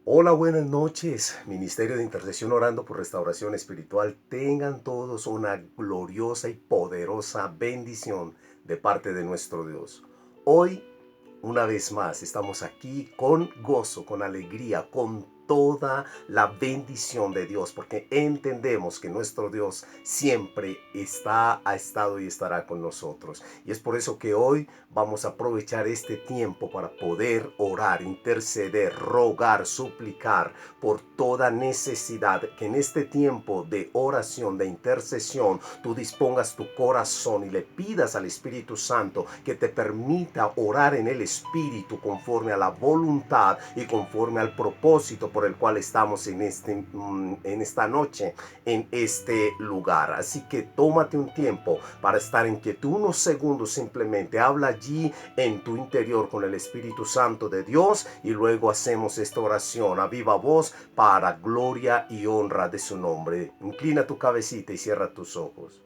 Hola, buenas noches. Ministerio de Intercesión orando por restauración espiritual. Tengan todos una gloriosa y poderosa bendición de parte de nuestro Dios. Hoy, una vez más, estamos aquí con gozo, con alegría, con toda la bendición de Dios, porque entendemos que nuestro Dios siempre ha estado y estará con nosotros. Y es por eso que hoy vamos a aprovechar este tiempo para poder orar, interceder, rogar, suplicar por toda necesidad. Que en este tiempo de oración, de intercesión, tú dispongas tu corazón y le pidas al Espíritu Santo que te permita orar en el Espíritu conforme a la voluntad y conforme al propósito por el cual estamos en esta noche, en este lugar. Así que tómate un tiempo para estar en quietud, unos segundos, simplemente habla allí en tu interior con el Espíritu Santo de Dios, y luego hacemos esta oración a viva voz para gloria y honra de su nombre. Inclina tu cabecita y cierra tus ojos.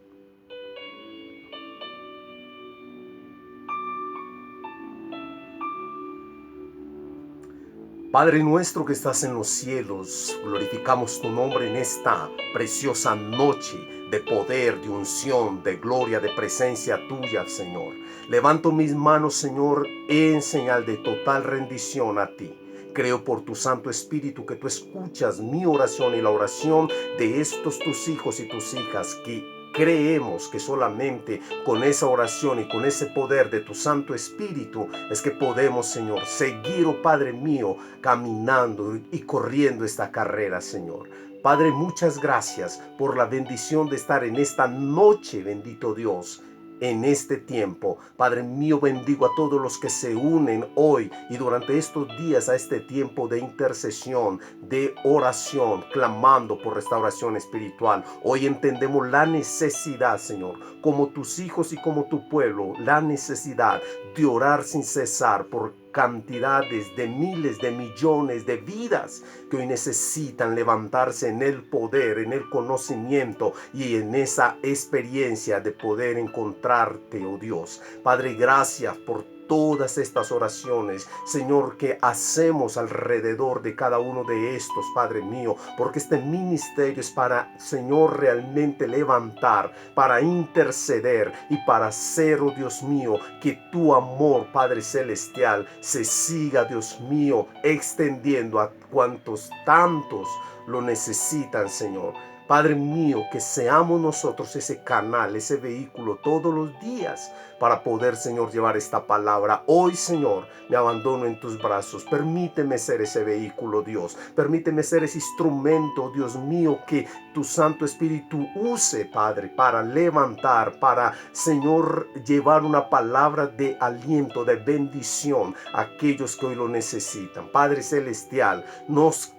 Padre nuestro que estás en los cielos, glorificamos tu nombre en esta preciosa noche de poder, de unción, de gloria, de presencia tuya, Señor. Levanto mis manos, Señor, en señal de total rendición a ti. Creo por tu Santo Espíritu que tú escuchas mi oración y la oración de estos tus hijos y tus hijas, que creemos que solamente con esa oración y con ese poder de tu Santo Espíritu es que podemos, Señor, seguir, oh Padre mío, caminando y corriendo esta carrera, Señor. Padre, muchas gracias por la bendición de estar en esta noche, bendito Dios, en este tiempo. Padre mío, bendigo a todos los que se unen hoy y durante estos días a este tiempo de intercesión, de oración, clamando por restauración espiritual. Hoy entendemos la necesidad, Señor, como tus hijos y como tu pueblo, la necesidad de orar sin cesar por cantidades de miles de millones de vidas que hoy necesitan levantarse en el poder, en el conocimiento y en esa experiencia de poder encontrarte, oh Dios. Padre, gracias por todas estas oraciones, Señor, que hacemos alrededor de cada uno de estos, Padre mío, porque este ministerio es para, Señor, realmente levantar, para interceder y para hacer, oh Dios mío, que tu amor, Padre celestial, se siga, Dios mío, extendiendo a cuantos tantos lo necesitan, Señor. Padre mío, que seamos nosotros ese canal, ese vehículo todos los días para poder, Señor, llevar esta palabra. Hoy, Señor, me abandono en tus brazos. Permíteme ser ese vehículo, Dios. Permíteme ser ese instrumento, Dios mío, que tu Santo Espíritu use, Padre, para levantar, para, Señor, llevar una palabra de aliento, de bendición a aquellos que hoy lo necesitan. Padre Celestial, nos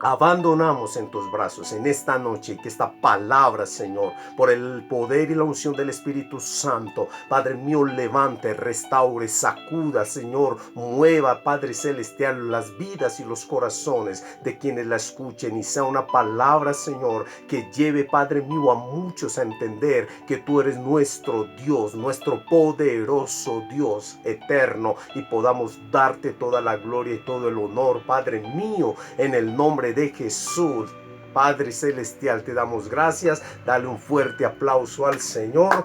abandonamos en tus brazos en esta noche, y que esta palabra, Señor, por el poder y la unción del Espíritu Santo, Padre mío, levante, restaure, sacuda, Señor, mueva, Padre celestial, las vidas y los corazones de quienes la escuchen, y sea una palabra, Señor, que lleve, Padre mío, a muchos a entender que tú eres nuestro Dios, nuestro poderoso Dios eterno, y podamos darte toda la gloria y todo el honor, Padre mío, en el nombre de Jesús. Padre celestial, te damos gracias. Dale un fuerte aplauso al Señor.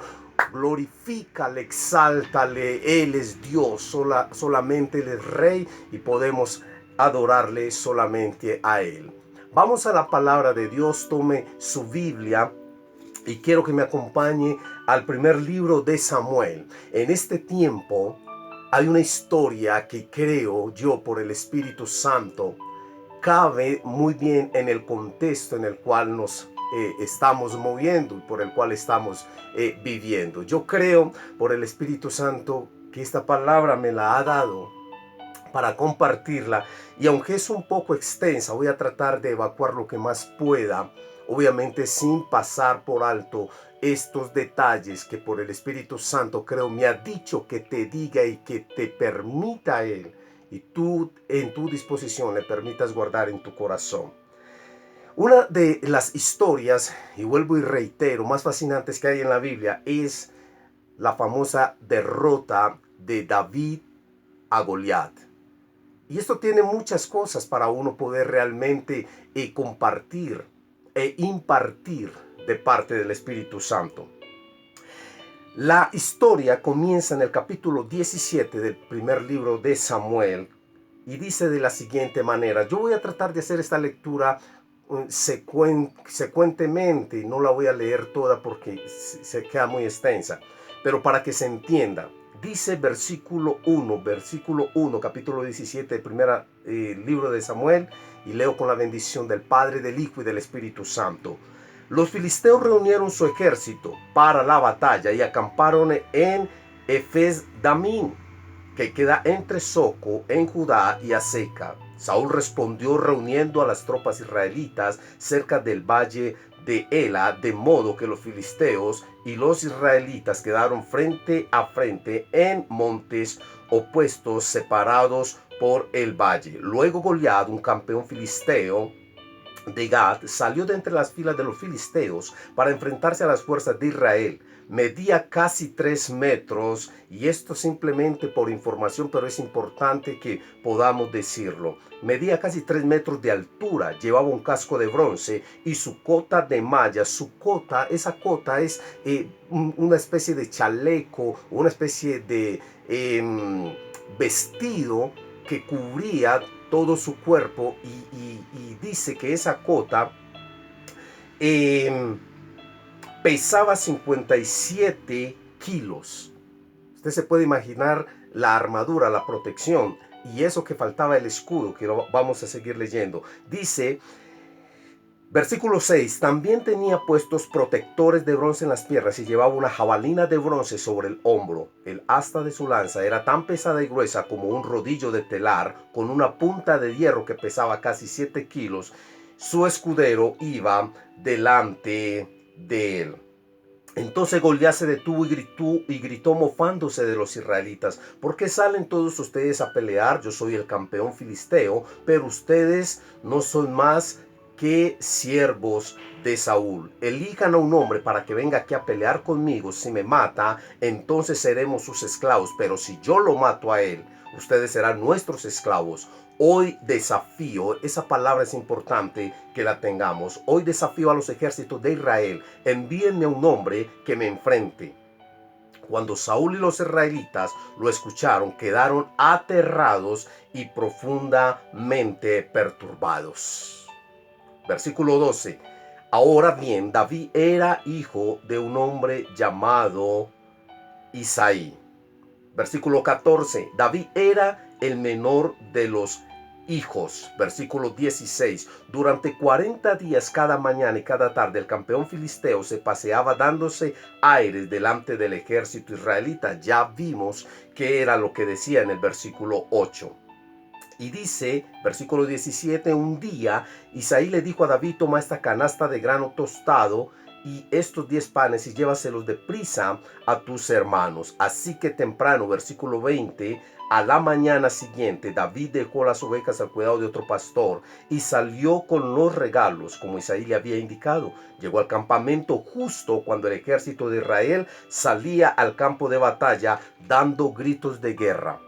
Glorifícale, exáltale. Él es Dios, solamente Él es Rey, y podemos adorarle solamente a Él. Vamos a la palabra de Dios. Tome su Biblia y quiero que me acompañe al primer libro de Samuel. En este tiempo hay una historia que creo yo, por el Espíritu Santo, cabe muy bien en el contexto en el cual nos estamos moviendo y por el cual estamos viviendo. Yo creo, por el Espíritu Santo, que esta palabra me la ha dado para compartirla, y aunque es un poco extensa, voy a tratar de evacuar lo que más pueda, obviamente sin pasar por alto estos detalles que por el Espíritu Santo creo me ha dicho que te diga y que te permita a Él, y tú en tu disposición le permitas guardar en tu corazón. Una de las historias, y vuelvo y reitero, más fascinantes que hay en la Biblia es la famosa derrota de David a Goliat. Y esto tiene muchas cosas para uno poder realmente compartir e impartir de parte del Espíritu Santo. La historia comienza en el capítulo 17 del primer libro de Samuel y dice de la siguiente manera. Yo voy a tratar de hacer esta lectura secuentemente, no la voy a leer toda porque se queda muy extensa, pero para que se entienda. Dice versículo 1, capítulo 17 del primer libro de Samuel, y leo con la bendición del Padre, del Hijo y del Espíritu Santo. Los filisteos reunieron su ejército para la batalla y acamparon en Efes-Damín, que queda entre Soco en Judá y Aseca. Saúl respondió reuniendo a las tropas israelitas cerca del valle de Ela, de modo que los filisteos y los israelitas quedaron frente a frente en montes opuestos, separados por el valle. Luego Goliat, un campeón filisteo de Gad, salió de entre las filas de los filisteos para enfrentarse a las fuerzas de Israel. Medía casi 3 metros, y esto simplemente por información, pero es importante que podamos decirlo. Medía casi 3 metros de altura, llevaba un casco de bronce y su cota de malla. Esa cota es una especie de chaleco, una especie de vestido que cubría todo su cuerpo, y dice que esa cota pesaba 57 kilos. Usted se puede imaginar la armadura, la protección, y eso que faltaba el escudo, que lo vamos a seguir leyendo. Dice, versículo 6, también tenía puestos protectores de bronce en las piernas y llevaba una jabalina de bronce sobre el hombro. El asta de su lanza era tan pesada y gruesa como un rodillo de telar, con una punta de hierro que pesaba casi 7 kilos. Su escudero iba delante de él. Entonces Goliat se detuvo y gritó mofándose de los israelitas: ¿por qué salen todos ustedes a pelear? Yo soy el campeón filisteo, pero ustedes no son más que siervos de Saúl. Elijan a un hombre para que venga aquí a pelear conmigo. Si me mata, entonces seremos sus esclavos, pero si yo lo mato a él, ustedes serán nuestros esclavos. Hoy desafío, esa palabra es importante que la tengamos. Hoy desafío a los ejércitos de Israel: envíenme a un hombre que me enfrente. Cuando Saúl y los israelitas lo escucharon, quedaron aterrados y profundamente perturbados. Versículo 12. Ahora bien, David era hijo de un hombre llamado Isaí. Versículo 14. David era el menor de los hijos. Versículo 16. Durante 40 días cada mañana y cada tarde el campeón filisteo se paseaba dándose aires delante del ejército israelita. Ya vimos que era lo que decía en el versículo 8. Y dice, versículo 17, un día Isaí le dijo a David: toma esta canasta de grano tostado y estos 10 panes y llévaselos deprisa a tus hermanos. Así que temprano, versículo 20, a la mañana siguiente, David dejó las ovejas al cuidado de otro pastor y salió con los regalos, como Isaí le había indicado. Llegó al campamento justo cuando el ejército de Israel salía al campo de batalla dando gritos de guerra.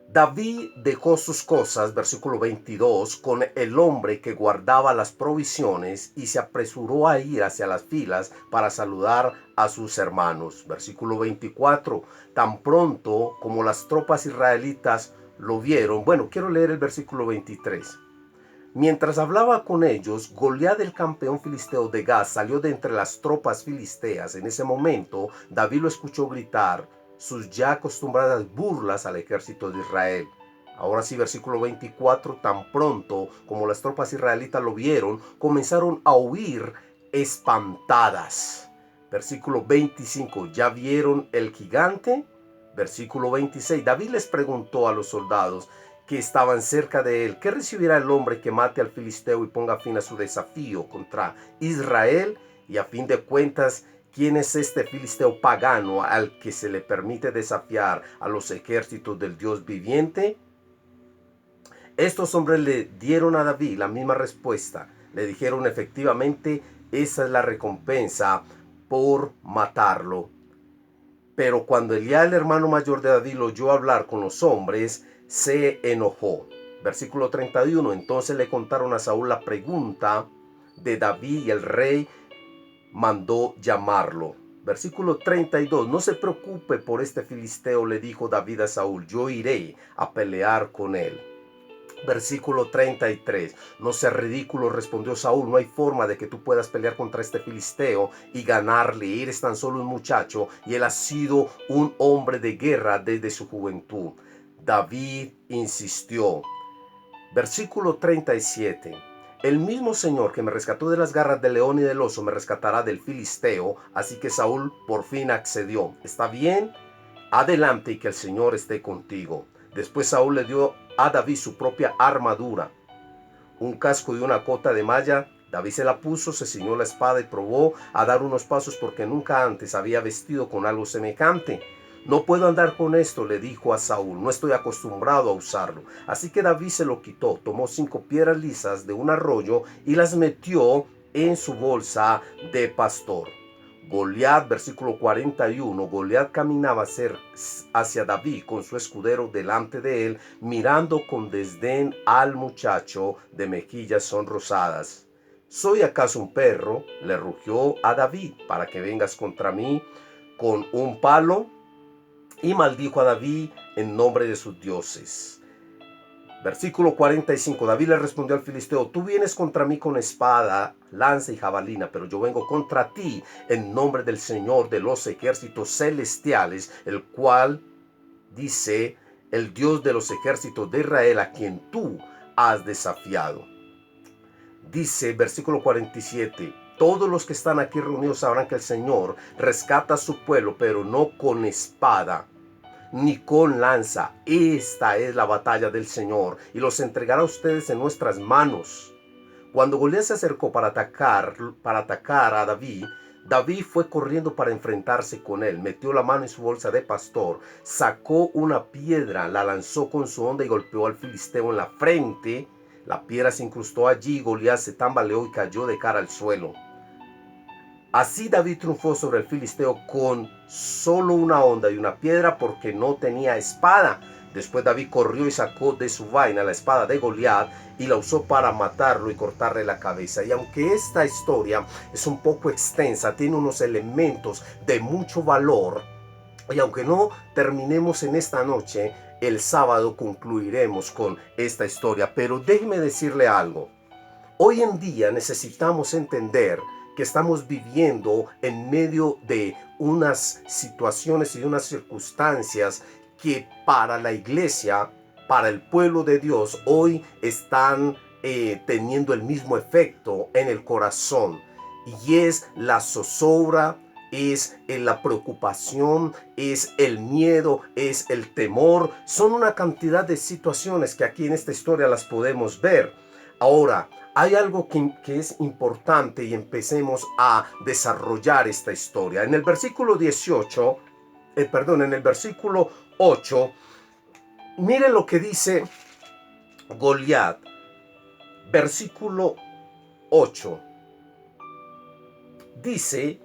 David dejó sus cosas, versículo 22, con el hombre que guardaba las provisiones y se apresuró a ir hacia las filas para saludar a sus hermanos. Versículo 24, tan pronto como las tropas israelitas lo vieron. Bueno, quiero leer el versículo 23. Mientras hablaba con ellos, Goliat, el campeón filisteo de Gad, salió de entre las tropas filisteas. En ese momento, David lo escuchó gritar sus ya acostumbradas burlas al ejército de Israel. Ahora sí, versículo 24, tan pronto como las tropas israelitas lo vieron, comenzaron a huir espantadas. Versículo 25, ¿ya vieron el gigante? Versículo 26, David les preguntó a los soldados que estaban cerca de él: ¿qué recibirá el hombre que mate al filisteo y ponga fin a su desafío contra Israel? Y a fin de cuentas, ¿quién es este filisteo pagano al que se le permite desafiar a los ejércitos del Dios viviente? Estos hombres le dieron a David la misma respuesta. Le dijeron: efectivamente, esa es la recompensa por matarlo. Pero cuando Eliab, el hermano mayor de David, lo oyó hablar con los hombres, se enojó. Versículo 31. Entonces le contaron a Saúl la pregunta de David y el rey mandó llamarlo. Versículo 32. No se preocupe por este filisteo, le dijo David a Saúl, yo iré a pelear con él. Versículo 33. No seas ridículo, respondió Saúl, no hay forma de que tú puedas pelear contra este filisteo y ganarle. Eres tan solo un muchacho y él ha sido un hombre de guerra desde su juventud. David insistió. Versículo 37. El mismo Señor que me rescató de las garras del león y del oso me rescatará del filisteo. Así que Saúl por fin accedió. ¿Está bien? Adelante y que el Señor esté contigo. Después Saúl le dio a David su propia armadura, un casco y una cota de malla. David se la puso, se ciñó la espada y probó a dar unos pasos porque nunca antes había vestido con algo semejante. No puedo andar con esto, le dijo a Saúl, no estoy acostumbrado a usarlo. Así que David se lo quitó, tomó 5 piedras lisas de un arroyo y las metió en su bolsa de pastor. Goliat, versículo 41, Goliat caminaba hacia David con su escudero delante de él, mirando con desdén al muchacho de mejillas sonrosadas. ¿Soy acaso un perro?, le rugió a David, para que vengas contra mí con un palo. Y maldijo a David en nombre de sus dioses. Versículo 45. David le respondió al filisteo, tú vienes contra mí con espada, lanza y jabalina, pero yo vengo contra ti en nombre del Señor de los ejércitos celestiales, el cual dice, el Dios de los ejércitos de Israel, a quien tú has desafiado. Dice, versículo 47, todos los que están aquí reunidos sabrán que el Señor rescata a su pueblo, pero no con espada ni con lanza. Esta es la batalla del Señor, y los entregará a ustedes en nuestras manos. Cuando Goliat se acercó para atacar a David, David fue corriendo para enfrentarse con él. Metió la mano en su bolsa de pastor, sacó una piedra, la lanzó con su honda y golpeó al filisteo en la frente. La piedra se incrustó allí, Goliat se tambaleó y cayó de cara al suelo. Así David triunfó sobre el filisteo con solo una honda y una piedra, porque no tenía espada. Después David corrió y sacó de su vaina la espada de Goliat y la usó para matarlo y cortarle la cabeza. Y aunque esta historia es un poco extensa, tiene unos elementos de mucho valor. Y aunque no terminemos en esta noche, el sábado concluiremos con esta historia. Pero déjeme decirle algo. Hoy en día necesitamos entender que estamos viviendo en medio de unas situaciones y unas circunstancias que para la iglesia, para el pueblo de Dios, hoy están teniendo el mismo efecto en el corazón. Y es la zozobra, es la preocupación, es el miedo, es el temor. Son una cantidad de situaciones que aquí en esta historia las podemos ver. Ahora, hay algo que es importante y empecemos a desarrollar esta historia. En el versículo 18, en el versículo 8, miren lo que dice Goliat. Versículo 8. Dice,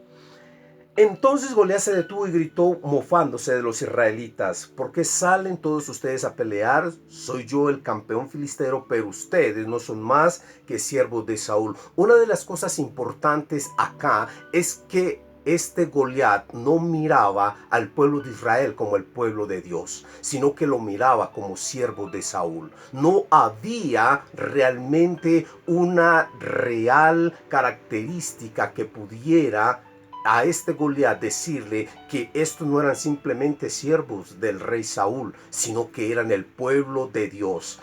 entonces Goliat se detuvo y gritó mofándose de los israelitas, ¿por qué salen todos ustedes a pelear? Soy yo el campeón filisteo, pero ustedes no son más que siervos de Saúl. Una de las cosas importantes acá es que este Goliat no miraba al pueblo de Israel como el pueblo de Dios, sino que lo miraba como siervo de Saúl. No había realmente una real característica que pudiera a este Goliat decirle que estos no eran simplemente siervos del rey Saúl, sino que eran el pueblo de Dios.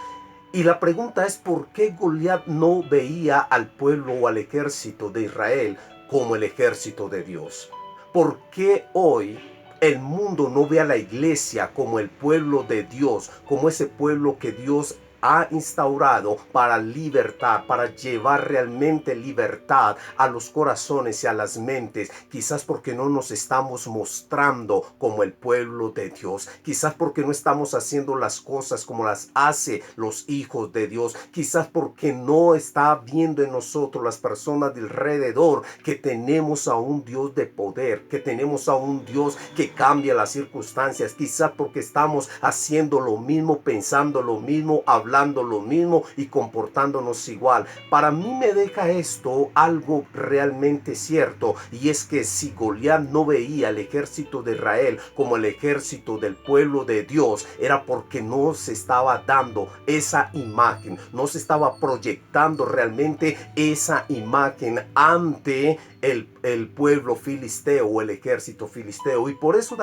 Y la pregunta es, ¿por qué Goliat no veía al pueblo o al ejército de Israel como el ejército de Dios? ¿Por qué hoy el mundo no ve a la iglesia como el pueblo de Dios, como ese pueblo que Dios ha instaurado para libertad, para llevar realmente libertad a los corazones y a las mentes. Quizás porque no nos estamos mostrando como el pueblo de Dios. Quizás porque no estamos haciendo las cosas como las hace los hijos de Dios. Quizás porque no está viendo en nosotros, las personas de alrededor, que tenemos a un Dios de poder, que tenemos a un Dios que cambia las circunstancias. Quizás porque estamos haciendo lo mismo, pensando lo mismo, hablando lo mismo y comportándonos igual. Para mí me deja esto algo realmente cierto, y es que si Goliat no veía el ejército de Israel como el ejército del pueblo de Dios, era porque no se estaba dando esa imagen, no se estaba proyectando realmente esa imagen ante el pueblo filisteo o el ejército filisteo. Y por eso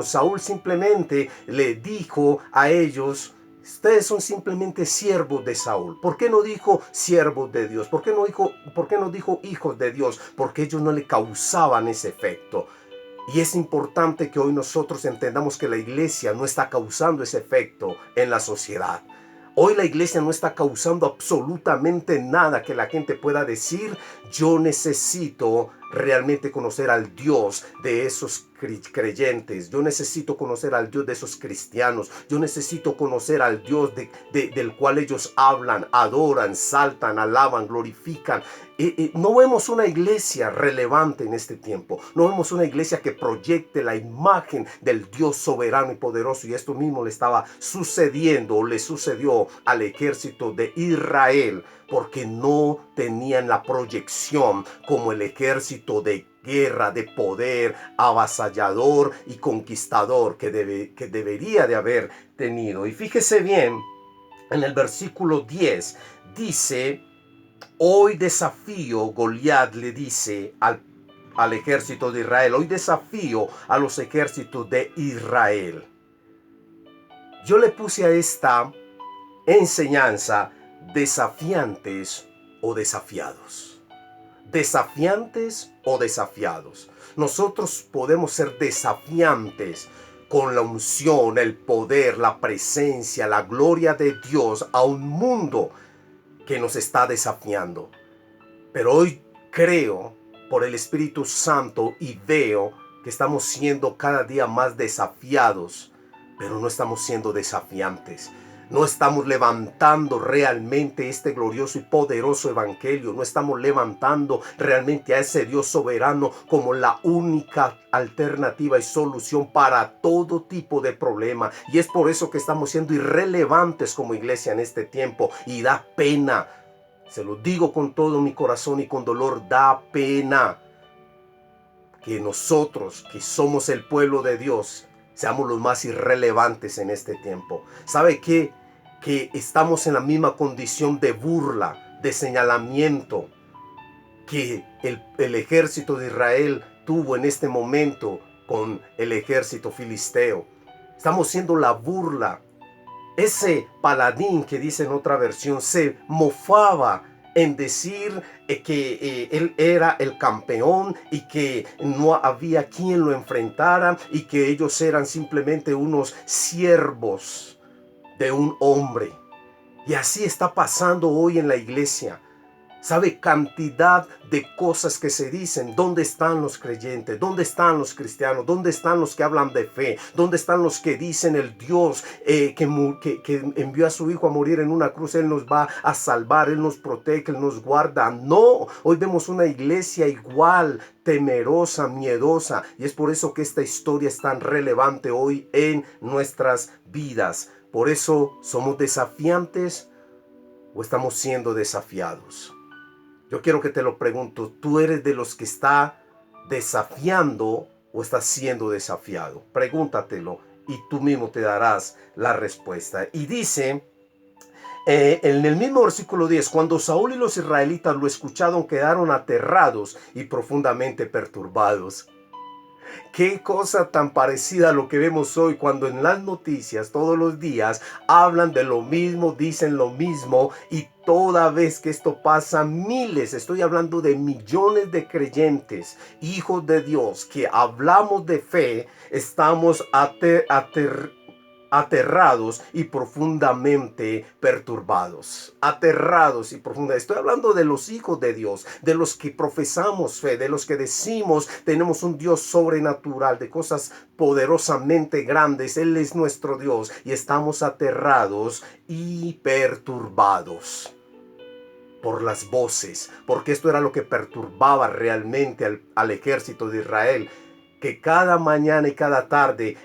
Saúl simplemente le dijo a ellos: ustedes son simplemente siervos de Saúl. ¿Por qué no dijo siervos de Dios? ¿Por qué no dijo hijos de Dios? Porque ellos no le causaban ese efecto. Y es importante que hoy nosotros entendamos que la iglesia no está causando ese efecto en la sociedad. Hoy la iglesia no está causando absolutamente nada que la gente pueda decir: yo necesito realmente conocer al Dios de esos creyentes, yo necesito conocer al Dios de esos cristianos, yo necesito conocer al Dios del cual ellos hablan, adoran, saltan, alaban, glorifican. No vemos una iglesia relevante en este tiempo. No vemos una iglesia que proyecte la imagen del Dios soberano y poderoso. Y esto mismo le estaba sucediendo, o le sucedió al ejército de Israel, porque no tenían la proyección como el ejército de guerra, de poder, avasallador y conquistador que debería de haber tenido. Y fíjese bien, en el versículo 10 dice: hoy desafío, Goliat le dice al ejército de Israel, hoy desafío a los ejércitos de Israel. Yo le puse a esta enseñanza: desafiantes o desafiados. Desafiantes o desafiados. Nosotros podemos ser desafiantes con la unción, el poder, la presencia, la gloria de Dios a un mundo que nos está desafiando. Pero hoy creo por el Espíritu Santo y veo que estamos siendo cada día más desafiados, pero no estamos siendo desafiantes. No estamos levantando realmente este glorioso y poderoso evangelio. No estamos levantando realmente a ese Dios soberano como la única alternativa y solución para todo tipo de problema. Y es por eso que estamos siendo irrelevantes como iglesia en este tiempo. Y da pena. Se lo digo con todo mi corazón y con dolor. Da pena que nosotros, que somos el pueblo de Dios, seamos los más irrelevantes en este tiempo. ¿Sabe qué? Que estamos en la misma condición de burla, de señalamiento que el ejército de Israel tuvo en este momento con el ejército filisteo. Estamos siendo la burla. Ese paladín, que dice en otra versión, se mofaba en decir que él era el campeón y que no había quien lo enfrentara y que ellos eran simplemente unos siervos de un hombre. Y así está pasando hoy en la iglesia. ¿Sabe? Cantidad de cosas que se dicen. ¿Dónde están los creyentes? ¿Dónde están los cristianos? ¿Dónde están los que hablan de fe? ¿Dónde están los que dicen el Dios que envió a su hijo a morir en una cruz? Él nos va a salvar, Él nos protege, Él nos guarda. No, hoy vemos una iglesia igual, temerosa, miedosa. Y es por eso que esta historia es tan relevante hoy en nuestras vidas. Por eso, ¿somos desafiantes o estamos siendo desafiados? Yo quiero que te lo pregunto: ¿tú eres de los que está desafiando o estás siendo desafiado? Pregúntatelo y tú mismo te darás la respuesta. Y dice en el mismo versículo 10: cuando Saúl y los israelitas lo escucharon, quedaron aterrados y profundamente perturbados. Qué cosa tan parecida a lo que vemos hoy, cuando en las noticias todos los días hablan de lo mismo, dicen lo mismo, y toda vez que esto pasa, miles, estoy hablando de millones de creyentes, hijos de Dios, que hablamos de fe, estamos aterrados y profundamente perturbados. Aterrados y profundamente. Estoy hablando de los hijos de Dios, de los que profesamos fe, de los que decimos tenemos un Dios sobrenatural, de cosas poderosamente grandes. Él es nuestro Dios y estamos aterrados y perturbados por las voces, porque esto era lo que perturbaba realmente al ejército de Israel, que cada mañana y cada tarde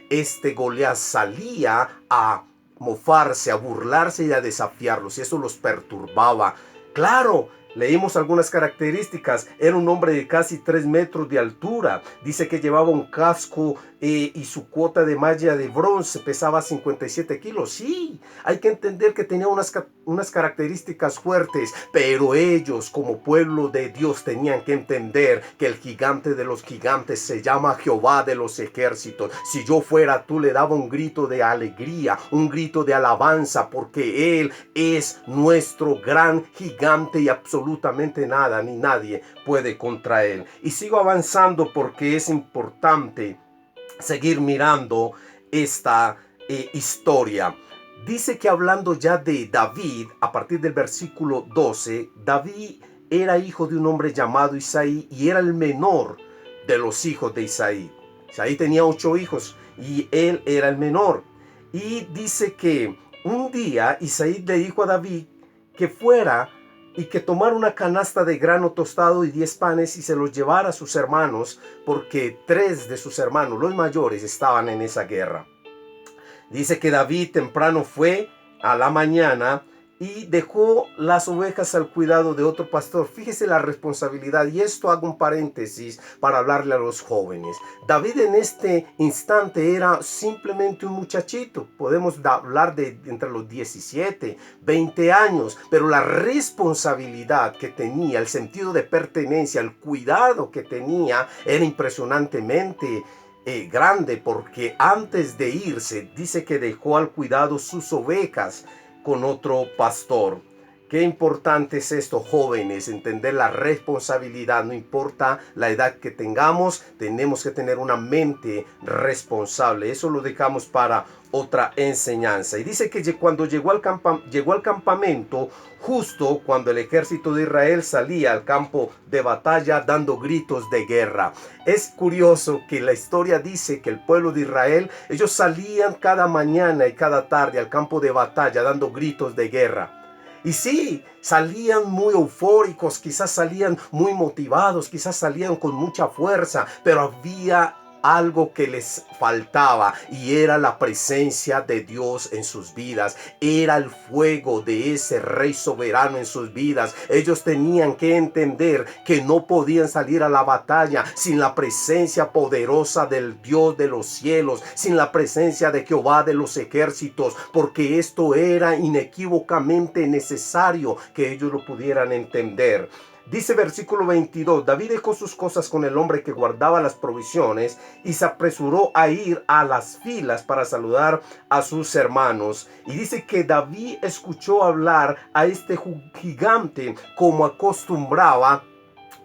Goliat salía a mofarse, a burlarse y a desafiarlos, y eso los perturbaba. Claro, leímos algunas características. Era un hombre de casi 3 metros de altura. Dice que llevaba un casco y su cuota de malla de bronce pesaba 57 kilos. Sí, hay que entender que tenía unas características fuertes, pero ellos como pueblo de Dios tenían que entender que el gigante de los gigantes se llama Jehová de los ejércitos. Si yo fuera tú, le daba un grito de alegría, un grito de alabanza, porque Él es nuestro gran gigante y absolutamente nada ni nadie puede contra Él. Y sigo avanzando porque es importante seguir mirando esta historia. Dice que hablando ya de David, a partir del versículo 12, David era hijo de un hombre llamado Isaí y era el menor de los hijos de Isaí. Isaí tenía 8 hijos y él era el menor. Y dice que un día Isaí le dijo a David que fuera y que tomara una canasta de grano tostado y 10 panes y se los llevara a sus hermanos, porque 3 de sus hermanos, los mayores, estaban en esa guerra. Dice que David temprano fue a la mañana y dejó las ovejas al cuidado de otro pastor. Fíjese la responsabilidad, y esto hago un paréntesis para hablarle a los jóvenes. David en este instante era simplemente un muchachito. Podemos hablar de entre los 17, 20 años, pero la responsabilidad que tenía, el sentido de pertenencia, el cuidado que tenía era impresionantemente grande, porque antes de irse dice que dejó al cuidado sus ovejas con otro pastor. Qué importante es esto, jóvenes, entender la responsabilidad. No importa la edad que tengamos, tenemos que tener una mente responsable. Eso lo dejamos para otra enseñanza. Y dice que cuando llegó al campamento, justo cuando el ejército de Israel salía al campo de batalla dando gritos de guerra. Es curioso que la historia dice que el pueblo de Israel, ellos salían cada mañana y cada tarde al campo de batalla dando gritos de guerra. Y sí, salían muy eufóricos, quizás salían muy motivados, quizás salían con mucha fuerza, pero había algo que les faltaba, y era la presencia de Dios en sus vidas. Era el fuego de ese Rey soberano en sus vidas. Ellos tenían que entender que no podían salir a la batalla sin la presencia poderosa del Dios de los cielos, sin la presencia de Jehová de los ejércitos, porque esto era inequívocamente necesario que ellos lo pudieran entender. Dice versículo 22, David dejó sus cosas con el hombre que guardaba las provisiones y se apresuró a ir a las filas para saludar a sus hermanos. Y dice que David escuchó hablar a este gigante como acostumbraba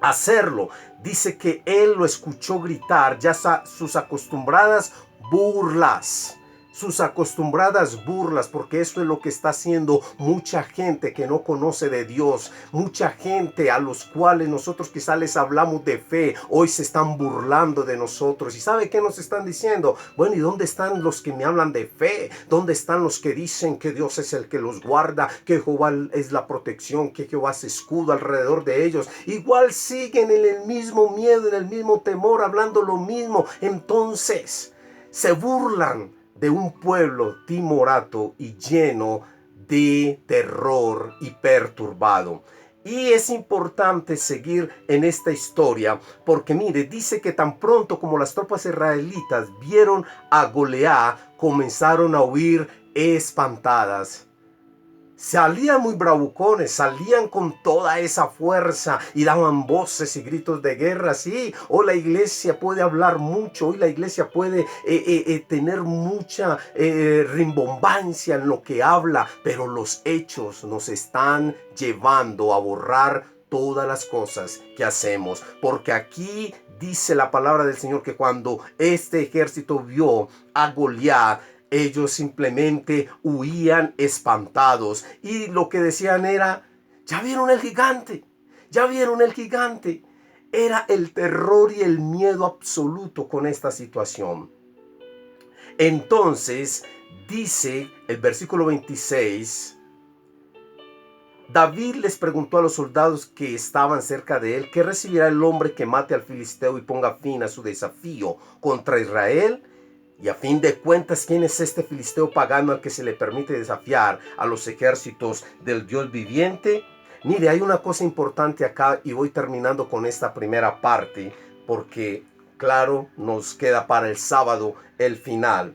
hacerlo. Dice que él lo escuchó gritar ya sus acostumbradas burlas. Sus acostumbradas burlas, porque eso es lo que está haciendo mucha gente que no conoce de Dios, mucha gente a los cuales nosotros quizás les hablamos de fe, hoy se están burlando de nosotros. ¿Y sabe qué nos están diciendo? Bueno, ¿y dónde están los que me hablan de fe? ¿Dónde están los que dicen que Dios es el que los guarda, que Jehová es la protección, que Jehová es escudo alrededor de ellos? Igual siguen en el mismo miedo, en el mismo temor, hablando lo mismo. Entonces se burlan de un pueblo timorato y lleno de terror y perturbado. Y es importante seguir en esta historia porque mire, dice que tan pronto como las tropas israelitas vieron a Goliat, comenzaron a huir espantadas. Salían muy bravucones, salían con toda esa fuerza y daban voces y gritos de guerra. Sí, hoy la iglesia puede hablar mucho, hoy la iglesia puede tener mucha rimbombancia en lo que habla, pero los hechos nos están llevando a borrar todas las cosas que hacemos. Porque aquí dice la palabra del Señor que cuando este ejército vio a Goliat, Ellos simplemente huían espantados y lo que decían era, ¿ya vieron el gigante? ¿Ya vieron el gigante? Era el terror y el miedo absoluto con esta situación. Entonces, dice el versículo 26, David les preguntó a los soldados que estaban cerca de él, ¿qué recibirá el hombre que mate al filisteo y ponga fin a su desafío contra Israel? Y a fin de cuentas, ¿quién es este filisteo pagano al que se le permite desafiar a los ejércitos del Dios viviente? Mire, hay una cosa importante acá y voy terminando con esta primera parte porque, claro, nos queda para el sábado el final.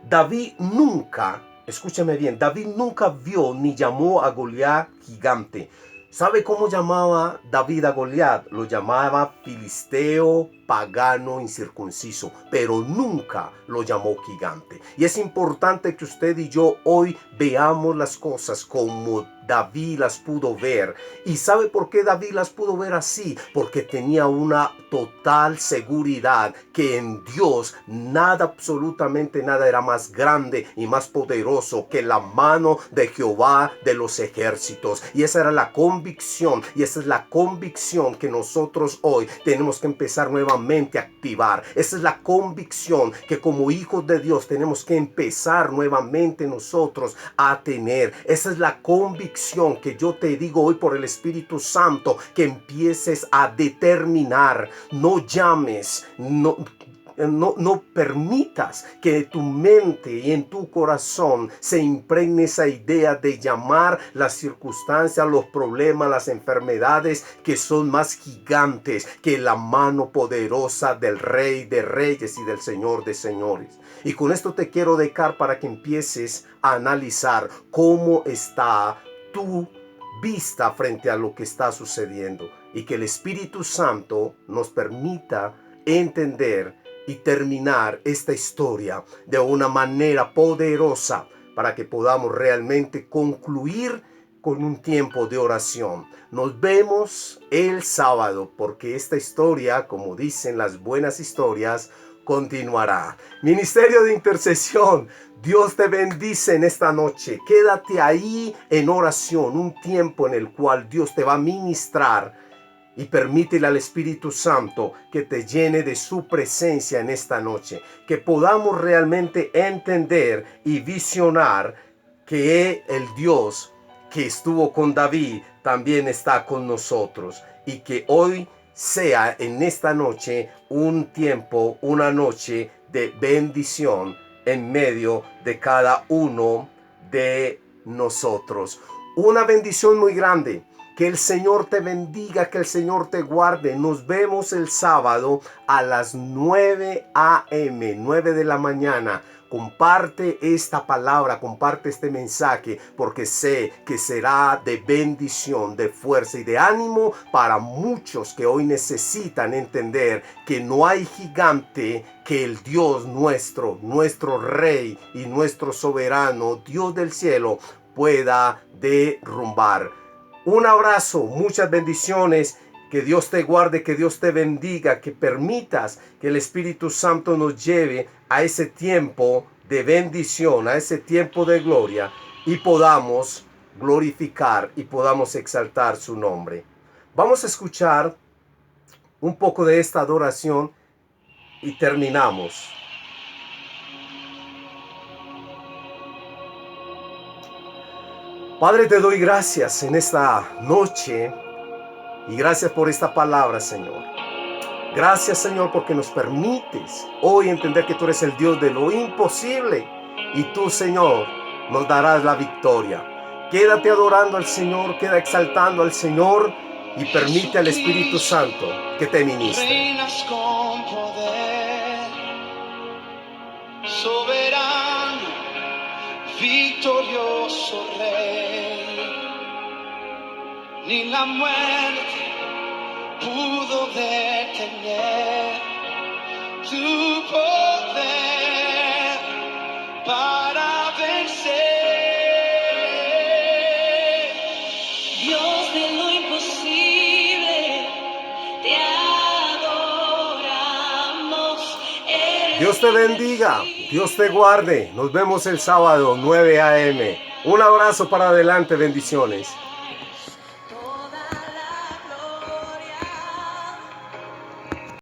David nunca, escúcheme bien, David nunca vio ni llamó a Goliat gigante. ¿Sabe cómo llamaba David a Goliat? Lo llamaba filisteo, pagano, incircunciso, pero nunca lo llamó gigante. Y es importante que usted y yo hoy veamos las cosas como David las pudo ver. ¿Y sabe por qué David las pudo ver así? Porque tenía una total seguridad que en Dios nada, absolutamente nada era más grande y más poderoso que la mano de Jehová de los ejércitos. Y esa era la convicción, y esa es la convicción que nosotros hoy tenemos que empezar nuevamente a activar. Esa es la convicción que como hijos de Dios tenemos que empezar nuevamente nosotros a tener. Esa es la convicción que yo te digo hoy por el Espíritu Santo, que empieces a determinar. No llames, no permitas que tu mente y en tu corazón se impregne esa idea de llamar las circunstancias, los problemas, las enfermedades que son más gigantes que la mano poderosa del Rey de Reyes y del Señor de Señores. Y con esto te quiero dejar para que empieces a analizar cómo está tu vista frente a lo que está sucediendo y que el Espíritu Santo nos permita entender y terminar esta historia de una manera poderosa para que podamos realmente concluir con un tiempo de oración. Nos vemos el sábado porque esta historia, como dicen las buenas historias, continuará. Ministerio de Intercesión, Dios te bendice en esta noche. Quédate ahí en oración, un tiempo en el cual Dios te va a ministrar. Y permítele al Espíritu Santo que te llene de su presencia en esta noche. Que podamos realmente entender y visionar que el Dios que estuvo con David también está con nosotros. Y que hoy sea en esta noche un tiempo, una noche de bendición en medio de cada uno de nosotros. Una bendición muy grande. Que el Señor te bendiga, que el Señor te guarde. Nos vemos el sábado a las 9 a.m., 9 de la mañana. Comparte esta palabra, comparte este mensaje, porque sé que será de bendición, de fuerza y de ánimo para muchos que hoy necesitan entender que no hay gigante que el Dios nuestro Rey y nuestro soberano, Dios del cielo, pueda derrumbar. Un abrazo, muchas bendiciones, que Dios te guarde, que Dios te bendiga, que permitas que el Espíritu Santo nos lleve a ese tiempo de bendición, a ese tiempo de gloria y podamos glorificar y podamos exaltar su nombre. Vamos a escuchar un poco de esta adoración y terminamos. Padre, te doy gracias en esta noche y gracias por esta palabra, Señor. Gracias, Señor, porque nos permites hoy entender que tú eres el Dios de lo imposible y tú, Señor, nos darás la victoria. Quédate adorando al Señor, queda exaltando al Señor y permite al Espíritu Santo que te ministre. Reinas con poder, soberano, victorioso Rey. Ni la muerte pudo detener tu poder para vencer. Dios de lo imposible, te adoramos. Dios te bendiga, Dios te guarde. Nos vemos el sábado 9 a.m. Un abrazo para adelante, bendiciones.